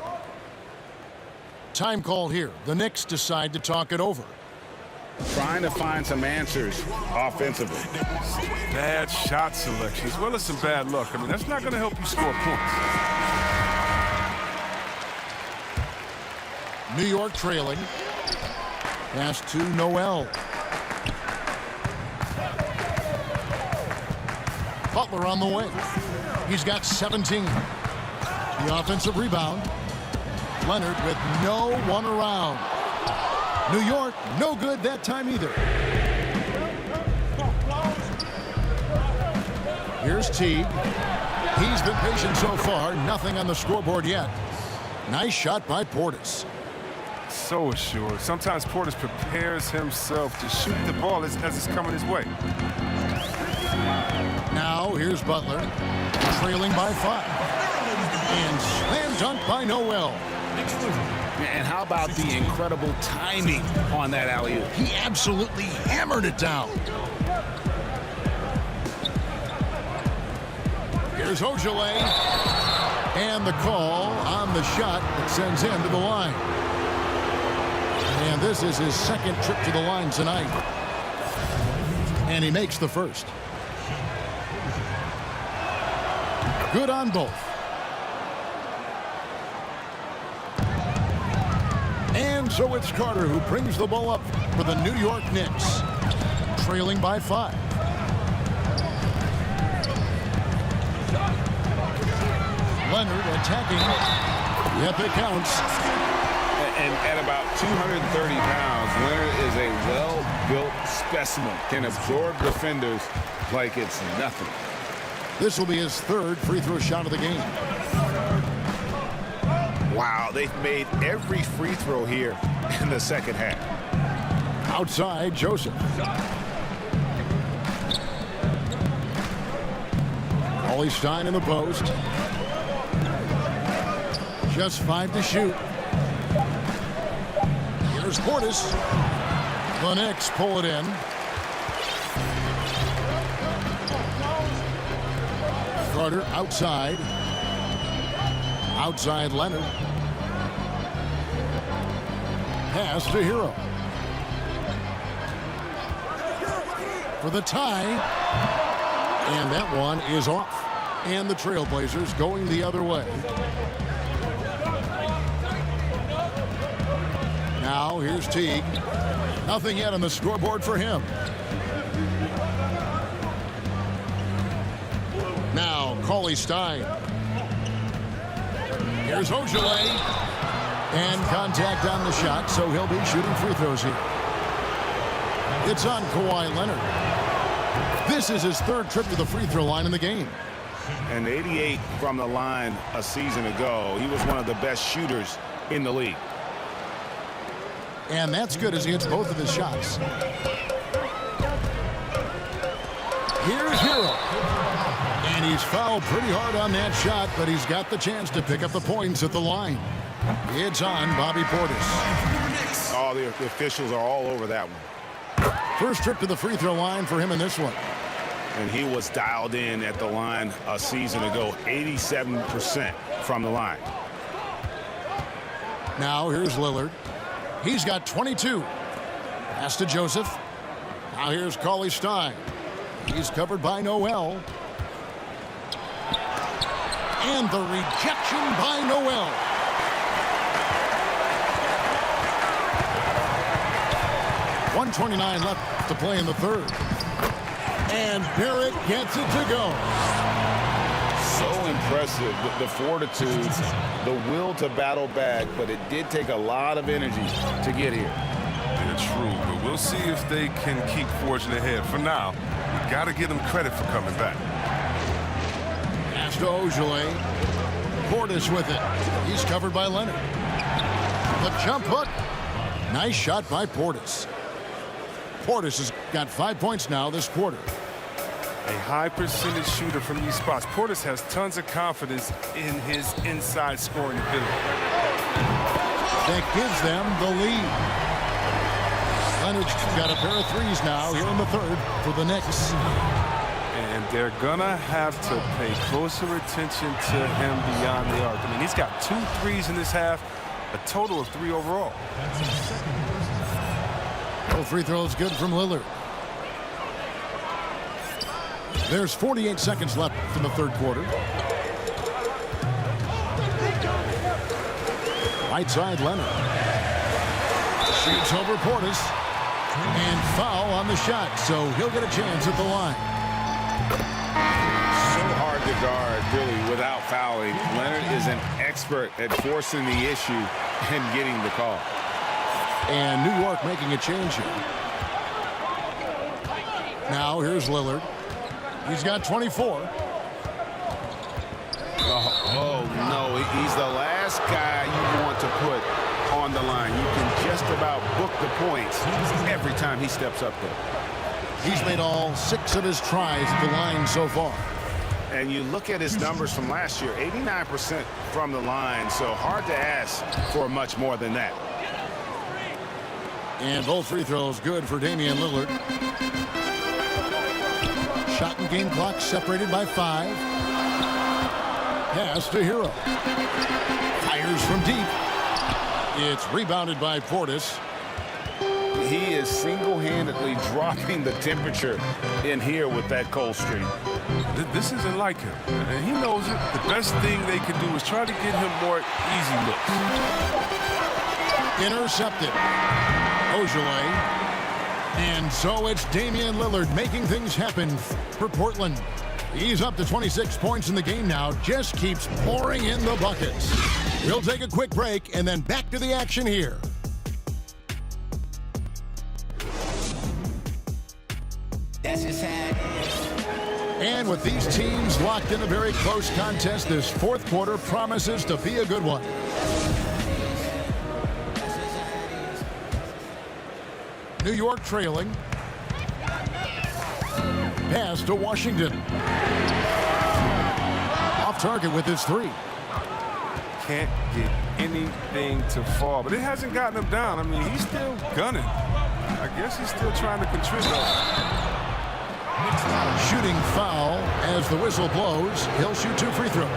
A: Time called here. The Knicks decide to talk it over.
B: Trying to find some answers offensively.
C: Bad shot selection, as well as some bad luck. I mean, that's not going to help you score points.
A: New York trailing. Pass to Noel. Butler on the way. He's got 17. The offensive rebound. Leonard with no one around. New York, no good that time either. Here's Teague. He's been patient so far. Nothing on the scoreboard yet. Nice shot by Portis.
C: So assured. Sometimes Portis prepares himself to shoot the ball as it's coming his way.
A: Now here's Butler, trailing by 5. And slam dunk by Noel.
D: And how about the incredible timing on that alley-oop?
A: He absolutely hammered it down. Here's Ojale. And the call on the shot that sends him to the line. And this is his second trip to the line tonight. And he makes the first. Good on both. And so it's Carter who brings the ball up for the New York Knicks, trailing by 5. Leonard attacking. Yep, it counts.
B: And at about 230 pounds, Leonard is a well-built specimen. Can absorb defenders like it's nothing.
A: This will be his 3rd free throw shot of the game.
D: Wow, they've made every free throw here in the second half.
A: Outside, Joseph. Ollie Stein in the post. Just 5 to shoot. Here's Portis. The Knicks pull it in. Carter outside. Outside Leonard. Pass to Hero. For the tie. And that one is off. And the Trailblazers going the other way. Now here's Teague. Nothing yet on the scoreboard for him. Now Cauley Stein. Here's Ojale. And contact on the shot, so he'll be shooting free throws here. It's on Kawhi Leonard. This is his third trip to the free throw line in the game.
B: And 88 from the line a season ago. He was one of the best shooters in the league.
A: And that's good as he hits both of his shots. Here's Hero. And he's fouled pretty hard on that shot, but he's got the chance to pick up the points at the line. It's on Bobby Portis.
B: Oh, the officials are all over that one.
A: First trip to the free throw line for him in this one.
B: And he was dialed in at the line a season ago, 87% from the line.
A: Now here's Lillard. He's got 22. Pass to Joseph. Now here's Cauley-Stein. He's covered by Noel. And the rejection by Noel. .129 left to play in the third. And Barrett gets it to go.
B: So impressive, the fortitude, the will to battle back, but it did take a lot of energy to get here.
C: Yeah, true, but we'll see if they can keep forging ahead. For now, we got to give them credit for coming back.
A: Pass to Ojale. Portis with it. He's covered by Leonard. The jump hook. Nice shot by Portis. Portis has got 5 points now this quarter.
C: A high percentage shooter from these spots. Portis has tons of confidence in his inside scoring ability.
A: That gives them the lead. Leonard's got a pair of threes now here in the third for the Knicks.
C: And they're gonna have to pay closer attention to him beyond the arc. I mean, he's got 2 threes in this half, a total of 3 overall.
A: No free throws good from Lillard. There's 48 seconds left in the third quarter. Right side, Leonard. Shoots over Portis. And foul on the shot, so he'll get a chance at the line.
B: So hard to guard, really, without fouling. Leonard is an expert at forcing the issue and getting the call.
A: And New York making a change here. Now here's Lillard. He's got 24.
B: Oh, no, he's the last guy you want to put on the line. You can just about book the points every time he steps up there.
A: He's made all 6 of his tries at the line so far.
B: And you look at his numbers from last year, 89% from the line, so hard to ask for much more than that.
A: And both free throws good for Damian Lillard. Shot and game clock separated by 5. Pass to Hero. Fires from deep. It's rebounded by Portis.
B: He is single-handedly dropping the temperature in here with that cold streak.
C: This isn't like him, and he knows it. The best thing they can do is try to get him more easy looks.
A: Intercepted. Ojale. And so it's Damian Lillard making things happen for Portland. He's up to 26 points in the game now. Just keeps pouring in the buckets. We'll take a quick break and then back to the action here. And with these teams locked in a very close contest, this fourth quarter promises to be a good one. New York trailing. Pass to Washington. Off target with his 3.
C: Can't get anything to fall, but it hasn't gotten him down. I mean, he's still gunning. I guess he's still trying to contribute.
A: Shooting foul as the whistle blows. He'll shoot 2 free throws.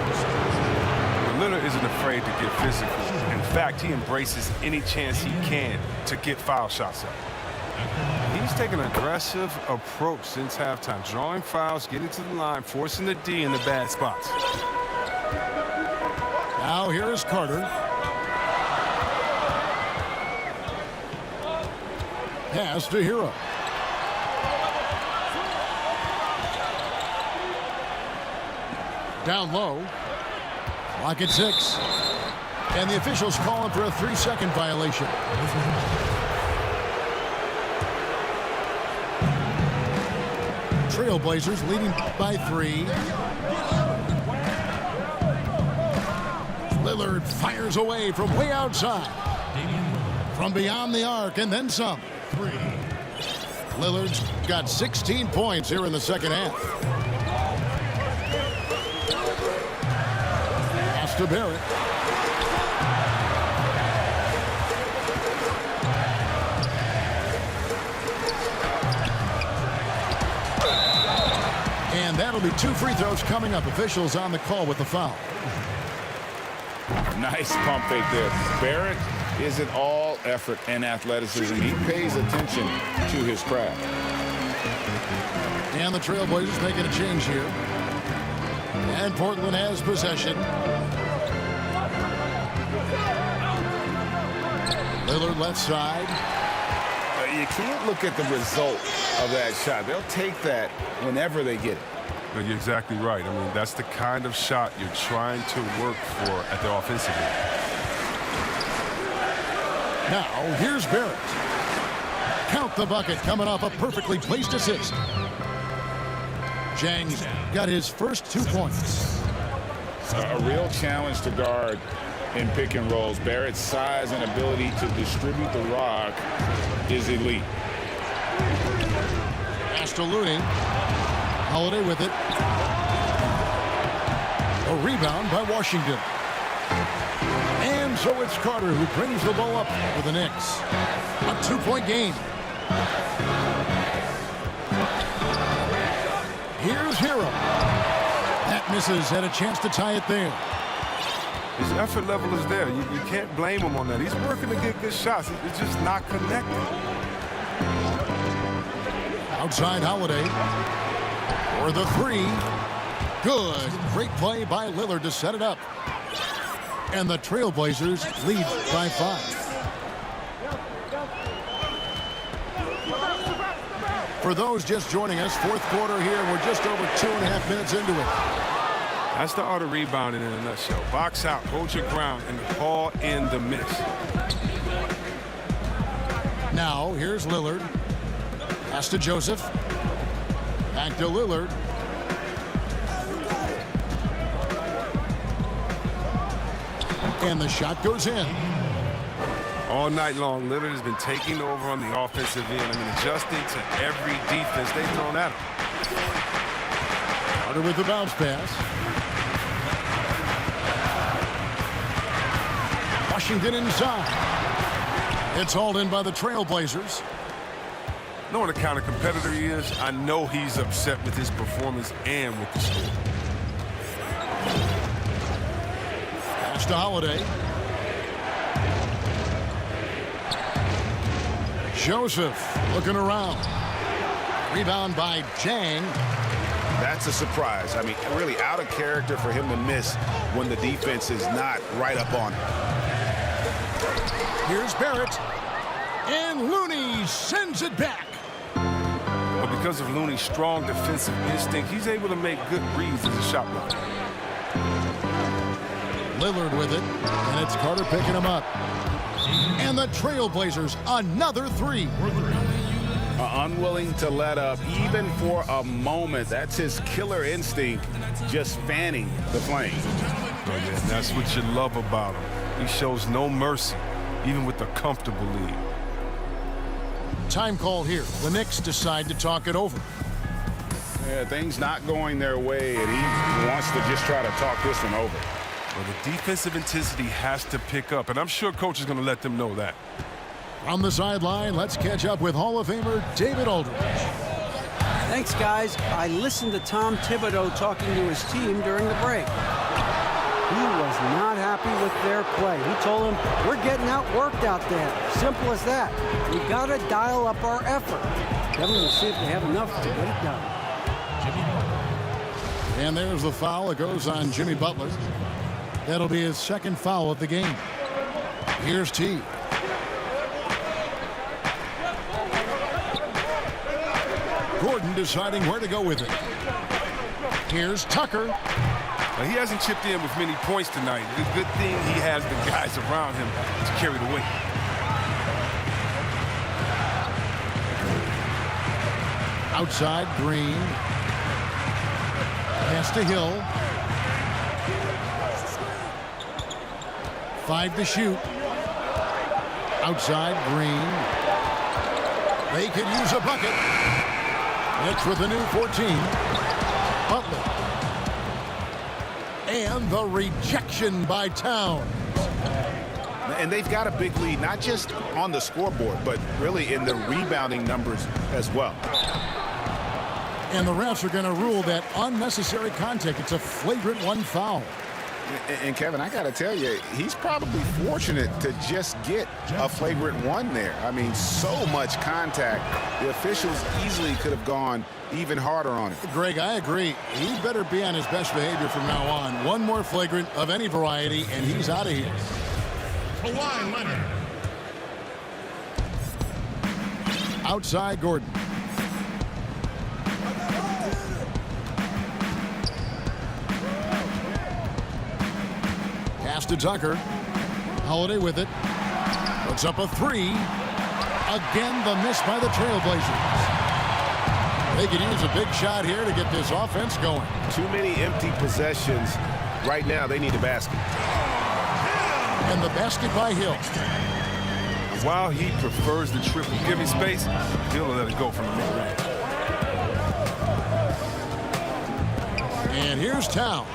C: Lillard isn't afraid to get physical. In fact, he embraces any chance he can to get foul shots up. He's taken an aggressive approach since halftime, drawing fouls, getting to the line, forcing the D in the bad spots.
A: Now here is Carter. Pass to Hero. Down low. Clock at 6. And the officials calling for a 3-second violation. Trailblazers leading by 3. Lillard fires away from way outside. From beyond the arc and then some. Lillard's got 16 points here in the second half. Pass to Barrett. And that'll be 2 free throws coming up. Officials on the call with the foul.
B: Nice pump fake there. Barrett isn't all effort and athleticism. He pays attention to his craft.
A: And the Trailblazers making a change here. And Portland has possession. Lillard left side.
B: You can't look at the result of that shot. They'll take that whenever they get it.
C: But you're exactly right. I mean, that's the kind of shot you're trying to work for at the offensive end.
A: Now, here's Barrett. Count the bucket coming off a perfectly placed assist. Jang's got his first 2 points.
B: A real challenge to guard in pick and rolls. Barrett's size and ability to distribute the rock is elite.
A: Pass to Looney. Holiday with it. A rebound by Washington. And so it's Carter who brings the ball up for the Knicks. A 2-point game. Here's Hero. That misses. Had a chance to tie it there.
C: His effort level is there. You can't blame him on that. He's working to get good shots. It's just not connected.
A: Outside Holiday. For the 3. Good. Great play by Lillard to set it up. And the Trailblazers lead by 5. For those just joining us, 4th quarter here. We're just over 2.5 minutes into it.
C: That's the art of rebounding in a nutshell. Box out, hold your ground, and haul in the miss.
A: Now, here's Lillard. Pass to Joseph. Back to Lillard. And the shot goes in.
C: All night long, Lillard has been taking over on the offensive end. I mean, adjusting to every defense they've thrown at him.
A: Carter with the bounce pass. Washington inside. It's hauled in by the Trailblazers.
C: Knowing the kind of competitor he is, I know he's upset with his performance and with the score.
A: Pass to Holiday. Joseph looking around. Rebound by Jang.
D: That's a surprise. I mean, really out of character for him to miss when the defense is not right up on him.
A: Here's Barrett. And Looney sends it back.
C: But because of Looney's strong defensive instinct, he's able to make good reads as a shot blocker.
A: Lillard with it. And it's Carter picking him up. And the Trailblazers, another 3.
B: Unwilling to let up even for a moment. That's his killer instinct, just fanning the flame.
C: Oh, yeah, that's what you love about him. He shows no mercy, even with a comfortable lead.
A: Time call here. The Knicks decide to talk it over.
B: Yeah, things not going their way, and he wants to just try to talk this one over.
C: Well, the defensive intensity has to pick up, and I'm sure coach is going to let them know that.
A: On the sideline, let's catch up with Hall of Famer David Aldridge.
E: Thanks, guys. I listened to Tom Thibodeau talking to his team during the break. He was not happy with their play. He told them, we're getting outworked out there. Simple as that. We've got to dial up our effort. Kevin, we'll see if they have enough to get it done.
A: And there's the foul. It goes on Jimmy Butler. That'll be his 2nd foul of the game. Here's T. Gordon deciding where to go with it. Here's Tucker.
C: Now, he hasn't chipped in with many points tonight. The good thing he has the guys around him to carry the weight.
A: Outside, Green. Pass to Hill. 5 to shoot. Outside, Green. They could use a bucket. Knicks with a new 14. Butler. And the rejection by Towns.
D: And they've got a big lead, not just on the scoreboard, but really in the rebounding numbers as well.
A: And the refs are going to rule that unnecessary contact. It's a flagrant 1 foul.
D: And Kevin, I got to tell you, he's probably fortunate to just get a flagrant 1 there. I mean, so much contact. The officials easily could have gone even harder on it.
A: Greg, I agree. He better be on his best behavior from now on. One more flagrant of any variety, and he's out of here.
G: Kawhi Leonard.
A: Outside, Gordon. Pass to Tucker. Holiday with it. Puts up a 3. Again, the miss by the Trailblazers. They could use a big shot here to get this offense going.
F: Too many empty possessions. Right now, they need a basket.
A: And the basket by Hill.
C: While he prefers the triple giving space, he'll let it go from the mid-range.
A: And here's Towns.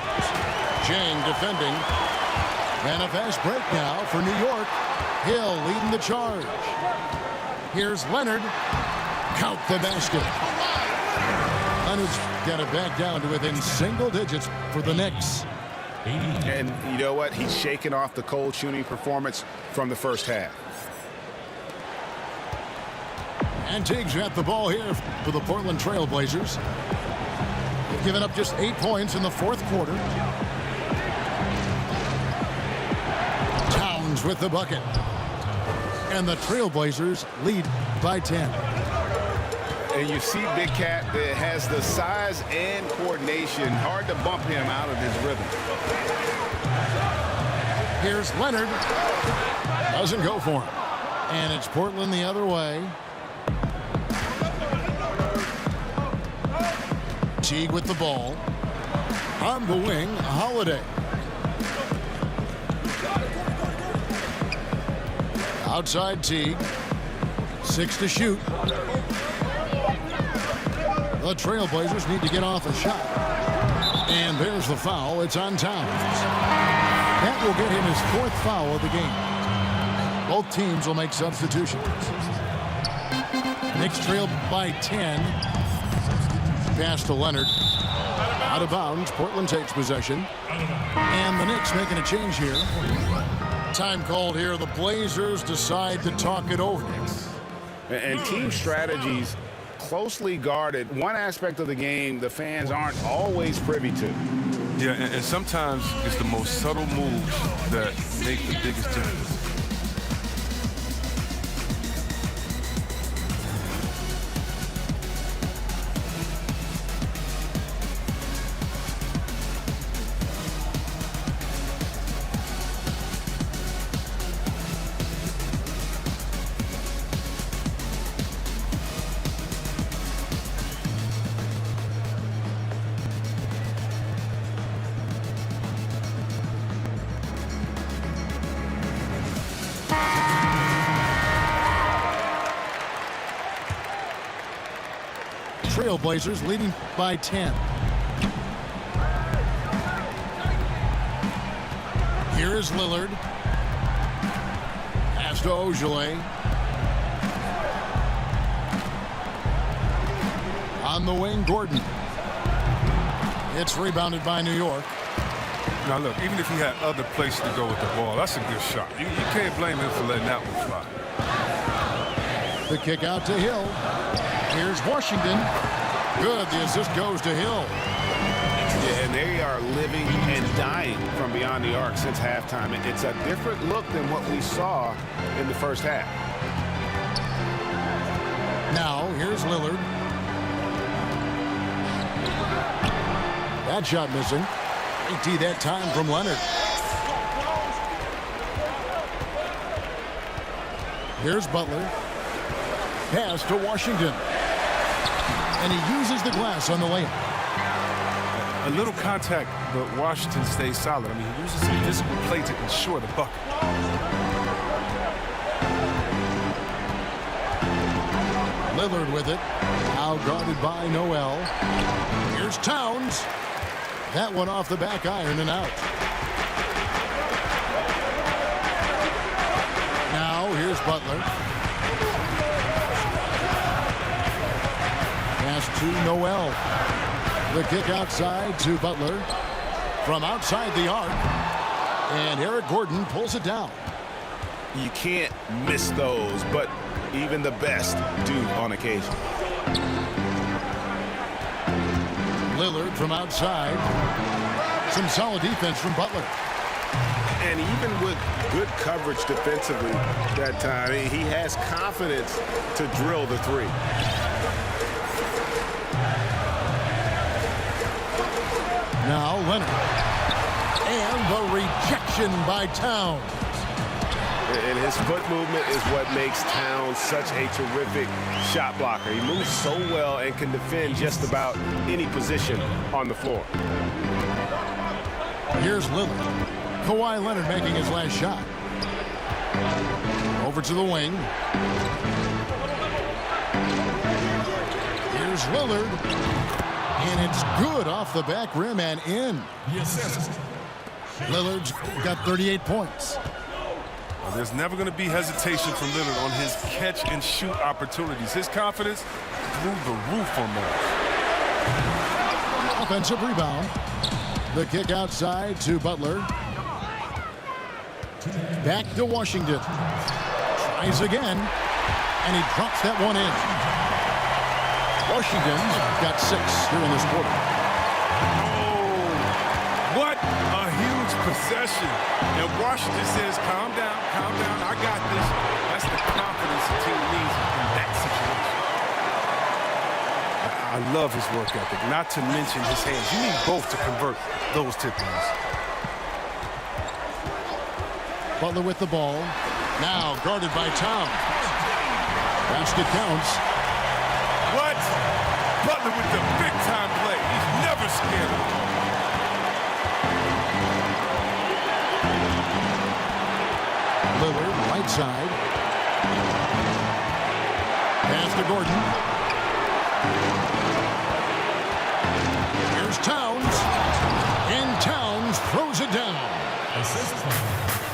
A: Jang defending. And a fast break now for New York. Hill leading the charge. Here's Leonard. Count the basket. Leonard's got it back down to within single digits for the Knicks.
D: And you know what? He's shaking off the cold shooting performance from the first half.
A: And Teague's got the ball here for the Portland Trailblazers. They've given up just 8 points in the 4th quarter. Towns with the bucket. And the Trailblazers lead by 10.
B: And you see Big Cat that has the size and coordination. Hard to bump him out of his rhythm.
A: Here's Leonard. Doesn't go for him. And it's Portland the other way. Teague with the ball. On the wing, Holiday. Outside Teague. 6 to shoot. The Trailblazers need to get off a shot. And there's the foul. It's on Towns. That will get him his 4th foul of the game. Both teams will make substitutions. Knicks trail by 10. Pass to Leonard. Out of bounds. Portland takes possession. And the Knicks making a change here. Time called here. The Blazers decide to talk it over.
B: And team strategies closely guarded. One aspect of the game the fans aren't always privy to.
C: Yeah, and sometimes it's the most subtle moves that make the biggest difference.
A: Trailblazers leading by 10. Here is Lillard. Pass to Ojale. On the wing, Gordon. It's rebounded by New York.
C: Now look, even if he had other places to go with the ball, that's a good shot. You can't blame him for letting that one fly.
A: The kick out to Hill. Here's Washington. Good. The assist goes to Hill.
B: Yeah, and they are living and dying from beyond the arc since halftime. It's a different look than what we saw in the first half.
A: Now, here's Lillard. That shot missing. AT that time from Leonard. Here's Butler. Pass to Washington. And he uses the glass on the layup.
C: A little contact, but Washington stays solid. I mean, he uses some physical play to ensure the bucket.
A: Lillard with it. Now guarded by Noel. Here's Towns. That one off the back iron and out. Now here's Butler. Pass to Noel. The kick outside to Butler. From outside the arc. And Eric Gordon pulls it down.
D: You can't miss those, but even the best do on occasion.
A: Lillard from outside. Some solid defense from Butler.
F: And even with good coverage defensively that time, he has confidence to drill the three.
A: Now Leonard. And the rejection by Towns.
F: And his foot movement is what makes Towns such a terrific shot blocker. He moves so well and can defend just about any position on the floor.
A: Here's Lillard. Kawhi Leonard making his last shot. Over to the wing. Here's Lillard. And it's good off the back rim and in. Lillard's got 38 points.
C: Well, there's never going to be hesitation from Lillard on his catch-and-shoot opportunities. His confidence through the roof on that.
A: Offensive rebound. The kick outside to Butler. Back to Washington. Tries again. And he drops that one in. Washington's got 6 here in this quarter.
C: Oh, what a huge possession. And Washington says, calm down, I got this. That's the confidence the team needs in that situation. I love his work ethic, not to mention his hands. You need both to convert those tip-ins.
A: Butler with the ball. Now guarded by Towns. Basket counts.
C: What? Butler with the big-time play. He's never scared of it.
A: Lillard, right side. Pass to Gordon. Here's Towns. And Towns throws it down.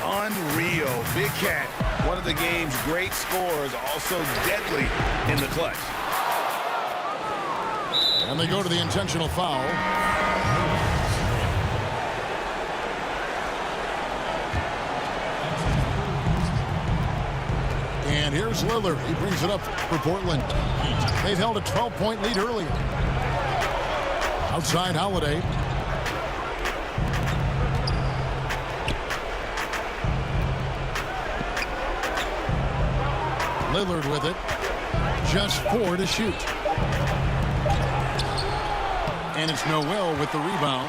D: Unreal. Big Cat, one of the game's great scorers, also deadly in the clutch.
A: And they go to the intentional foul. And here's Lillard. He brings it up for Portland. They've held a 12-point lead earlier. Outside Holiday. Lillard with it. Just 4 to shoot. And it's Noel with the rebound.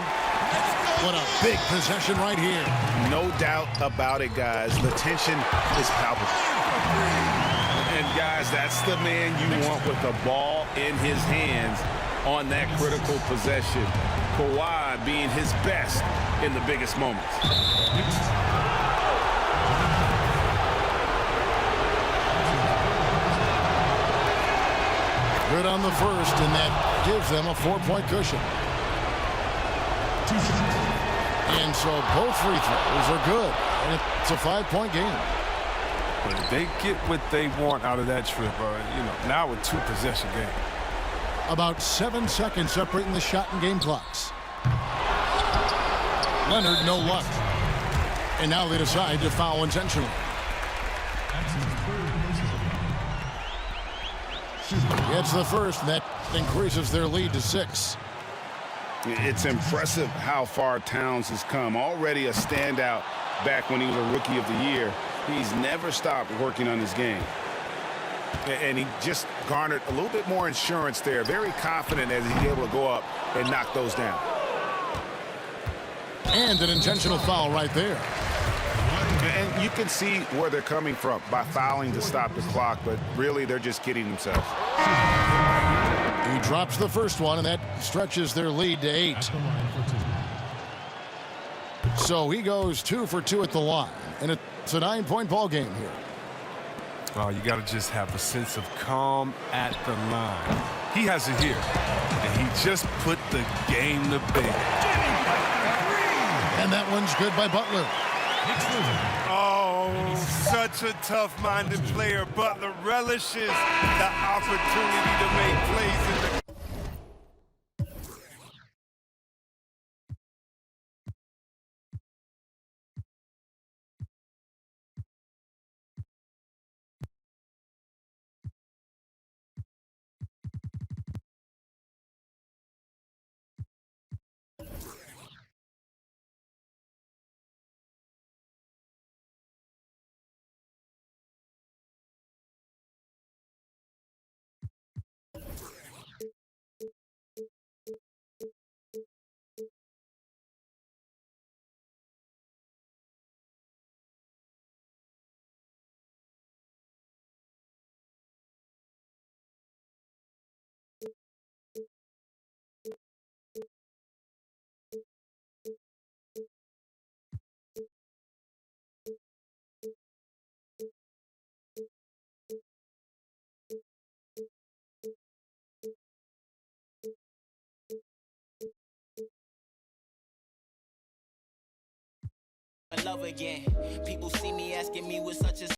A: What a big possession right here.
D: No doubt about it, guys. The tension is palpable.
B: And, guys, that's the man you want with the ball in his hands on that critical possession. Kawhi being his best in the biggest moments.
A: Good on the first, and that gives them a 4-point cushion. And so both free throws are good. And it's a 5-point game.
C: But if they get what they want out of that trip, now a 2-possession game.
A: About 7 seconds separating the shot and game clocks. Leonard, no luck. And now they decide to foul intentionally. It's the first, and that increases their lead to 6.
B: It's impressive how far Towns has come. Already a standout back when he was a Rookie of the Year. He's never stopped working on his game.
D: And he just garnered a little bit more insurance there. Very confident as he's able to go up and knock those down.
A: And an intentional foul right there.
D: And you can see where they're coming from by fouling to stop the clock, but really they're just kidding themselves.
A: He drops the first one, and that stretches their lead to 8. So he goes 2 for 2 at the line, and it's a 9-point ball game here.
C: Oh, you got to just have a sense of calm at the line. He has it here, and he just put the game to bed.
A: And that one's good by Butler.
C: Oh, such a tough-minded player. Butler relishes the opportunity to make plays in the
H: love again. People see me asking me with such a